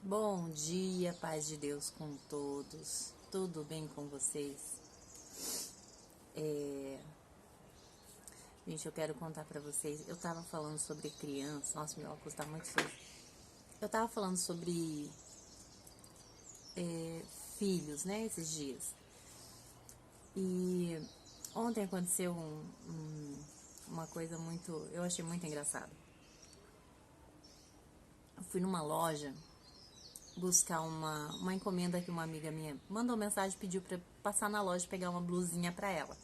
Bom dia, paz de Deus com todos. Tudo bem com vocês? Gente, eu quero contar pra vocês. Eu tava falando sobre criança. Nossa, meu óculos tá muito sujo. Eu tava falando sobre filhos, né, esses dias. E ontem aconteceu uma coisa muito. Eu achei muito engraçado. Eu fui numa loja buscar uma encomenda que uma amiga minha mandou mensagem, pediu pra passar na loja e pegar uma blusinha pra ela,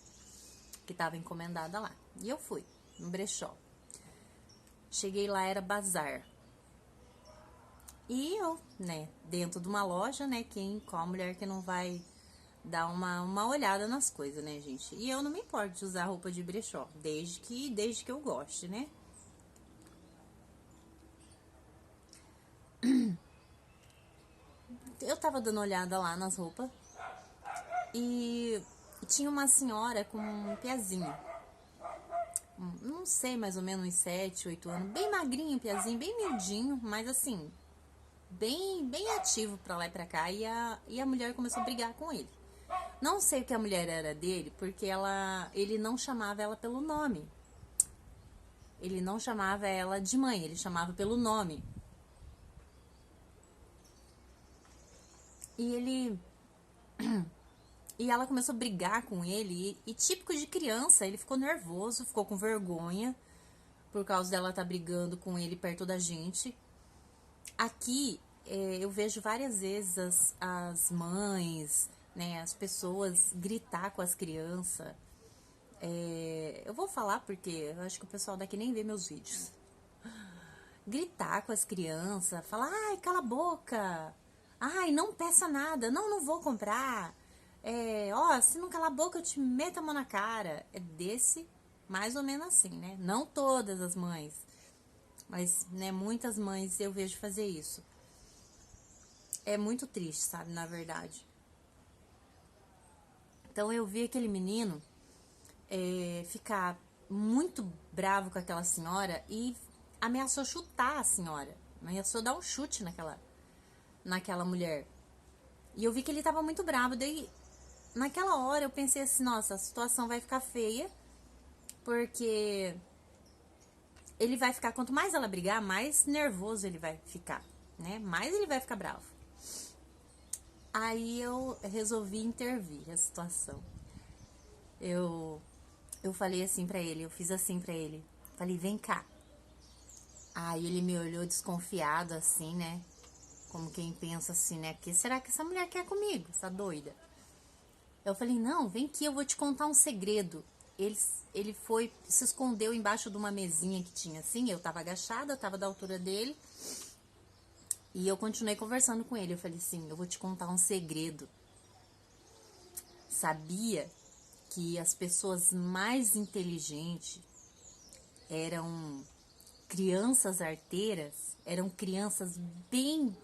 que tava encomendada lá. E eu fui no brechó. Cheguei lá, era bazar. E eu, né, dentro de uma loja, né, qual mulher que não vai dar uma olhada nas coisas, né, gente? E eu não me importo de usar roupa de brechó, desde que eu goste, né? Eu tava dando olhada lá nas roupas e tinha uma senhora com um pezinho. Não sei, mais ou menos uns 7, 8 anos. Bem magrinho o pezinho, bem miudinho, mas assim, bem ativo pra lá e pra cá. E a mulher começou a brigar com ele. Não sei o que a mulher era dele, porque ele não chamava ela pelo nome. Ele não chamava ela de mãe, ele chamava pelo nome. E ele. E ela começou a brigar com ele. E típico de criança, ele ficou nervoso, ficou com vergonha por causa dela estar brigando com ele perto da gente. Aqui eu vejo várias vezes as mães, né, as pessoas gritar com as crianças. Eu vou falar porque eu acho que o pessoal daqui nem vê meus vídeos. Gritar com as crianças, falar, ai, cala a boca, ai, não peça nada, não vou comprar. Se não calar a boca, eu te meto a mão na cara. É desse, mais ou menos assim, né? Não todas as mães, mas, né, muitas mães eu vejo fazer isso. É muito triste, sabe, na verdade. Então eu vi aquele menino ficar muito bravo com aquela senhora e ameaçou chutar a senhora. Ameaçou dar um chute naquela mulher. E eu vi que ele tava muito bravo. Daí, naquela hora, eu pensei assim, nossa, a situação vai ficar feia, porque ele vai ficar, quanto mais ela brigar, mais nervoso ele vai ficar, né? Mais ele vai ficar bravo. Aí eu resolvi intervir a situação. Eu, eu falei assim pra ele, eu fiz assim pra ele. Falei, vem cá. Aí ele me olhou desconfiado assim, né? Como quem pensa assim, né? Que será que essa mulher quer comigo? Essa doida. Eu falei, não, vem aqui, eu vou te contar um segredo. Ele foi, se escondeu embaixo de uma mesinha que tinha assim. Eu tava agachada, eu tava da altura dele. E eu continuei conversando com ele. Eu falei assim, eu vou te contar um segredo. Sabia que as pessoas mais inteligentes eram crianças arteiras? Eram crianças bem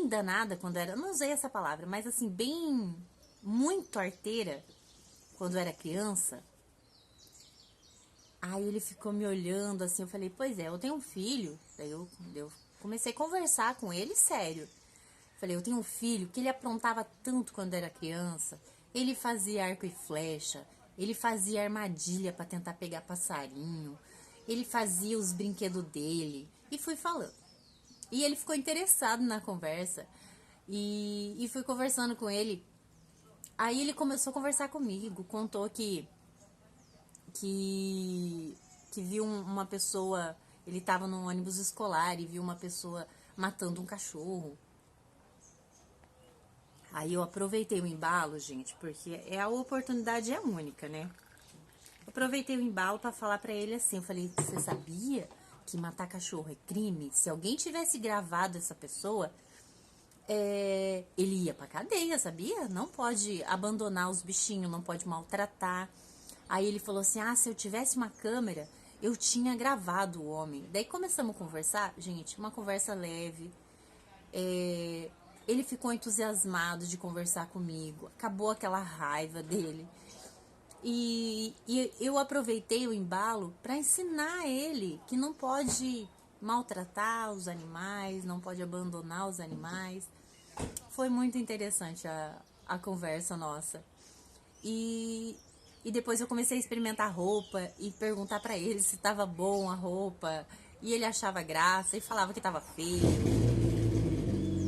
danada quando era, não usei essa palavra, mas assim, bem, muito arteira quando era criança. Aí ele ficou me olhando assim, eu falei, pois é, eu tenho um filho. Daí eu comecei a conversar com ele, sério. Falei, eu tenho um filho que ele aprontava tanto quando era criança. Ele fazia arco e flecha, ele fazia armadilha para tentar pegar passarinho, ele fazia os brinquedos dele. E fui falando. E ele ficou interessado na conversa. E fui conversando com ele. Aí ele começou a conversar comigo. Contou que, que viu uma pessoa. Ele estava num ônibus escolar e viu uma pessoa matando um cachorro. Aí eu aproveitei o embalo, gente, porque a oportunidade é única, né? Aproveitei o embalo para falar para ele assim. Eu falei, você sabia que matar cachorro é crime? Se alguém tivesse gravado essa pessoa, ele ia pra cadeia, sabia? Não pode abandonar os bichinhos, não pode maltratar. Aí ele falou assim, se eu tivesse uma câmera, eu tinha gravado o homem. Daí começamos a conversar, gente, uma conversa leve. Ele ficou entusiasmado de conversar comigo, acabou aquela raiva dele. E eu aproveitei o embalo para ensinar ele que não pode maltratar os animais, não pode abandonar os animais. Foi muito interessante a conversa nossa. E depois eu comecei a experimentar roupa e perguntar pra ele se tava bom a roupa. E ele achava graça e falava que tava feio.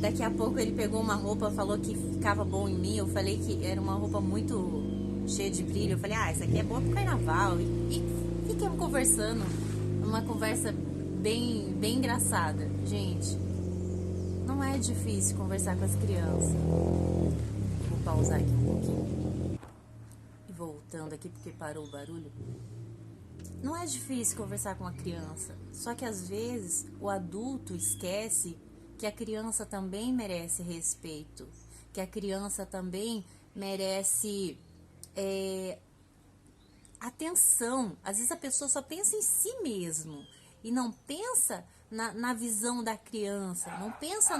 Daqui a pouco ele pegou uma roupa, falou que ficava bom em mim. Eu falei que era uma roupa muito cheia de brilho. Eu falei, essa aqui é boa pro carnaval. E fiquemos conversando. Uma conversa bem engraçada. Gente, não é difícil conversar com as crianças. Vou pausar aqui um pouquinho. E voltando aqui porque parou o barulho. Não é difícil conversar com a criança. Só que às vezes o adulto esquece que a criança também merece respeito, que a criança também merece atenção. Às vezes a pessoa só pensa em si mesmo e não pensa na visão da criança, não pensa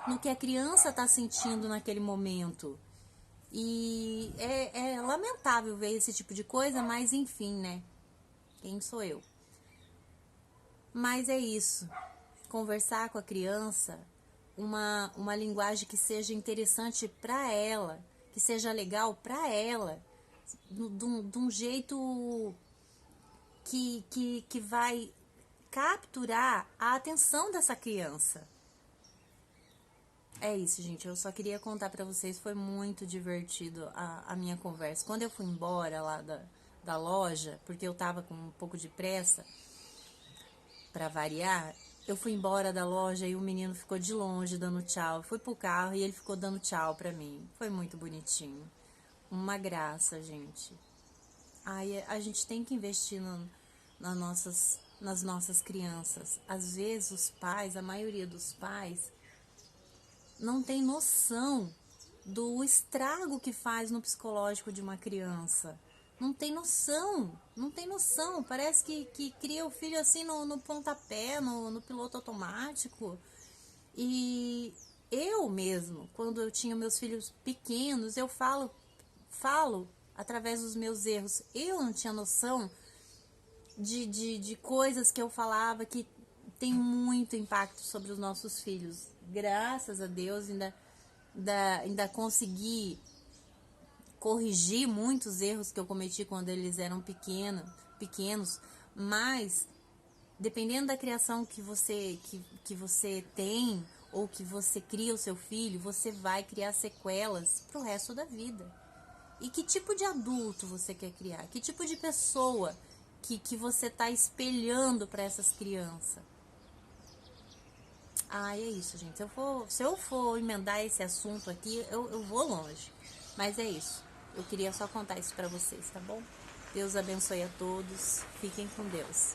no que a criança está sentindo naquele momento. E é lamentável ver esse tipo de coisa, mas enfim, né? Quem sou eu? Mas é isso. Conversar com a criança uma linguagem que seja interessante para ela, que seja legal para ela, de um jeito que vai capturar a atenção dessa criança. É isso, gente. Eu só queria contar para vocês. Foi muito divertido a minha conversa. Quando eu fui embora lá da loja, porque eu tava com um pouco de pressa, para variar, eu fui embora da loja e o menino ficou de longe dando tchau. Fui pro carro e ele ficou dando tchau pra mim. Foi muito bonitinho. Uma graça, gente. Ai, a gente tem que investir nas nossas crianças. Às vezes os pais, a maioria dos pais, não tem noção do estrago que faz no psicológico de uma criança. Não tem noção, não tem noção. Parece que cria o filho assim no pontapé, no piloto automático. E eu mesmo, quando eu tinha meus filhos pequenos, eu falo através dos meus erros. Eu não tinha noção de coisas que eu falava que tem muito impacto sobre os nossos filhos. Graças a Deus ainda consegui corrigir muitos erros que eu cometi quando eles eram pequenos, mas dependendo da criação que você tem ou que você cria o seu filho, você vai criar sequelas pro resto da vida. E que tipo de adulto você quer criar? Que tipo de pessoa que você tá espelhando para essas crianças? Ah, é isso, gente. Se eu for emendar esse assunto aqui, eu vou longe. Mas é isso. Eu queria só contar isso pra vocês, tá bom? Deus abençoe a todos. Fiquem com Deus.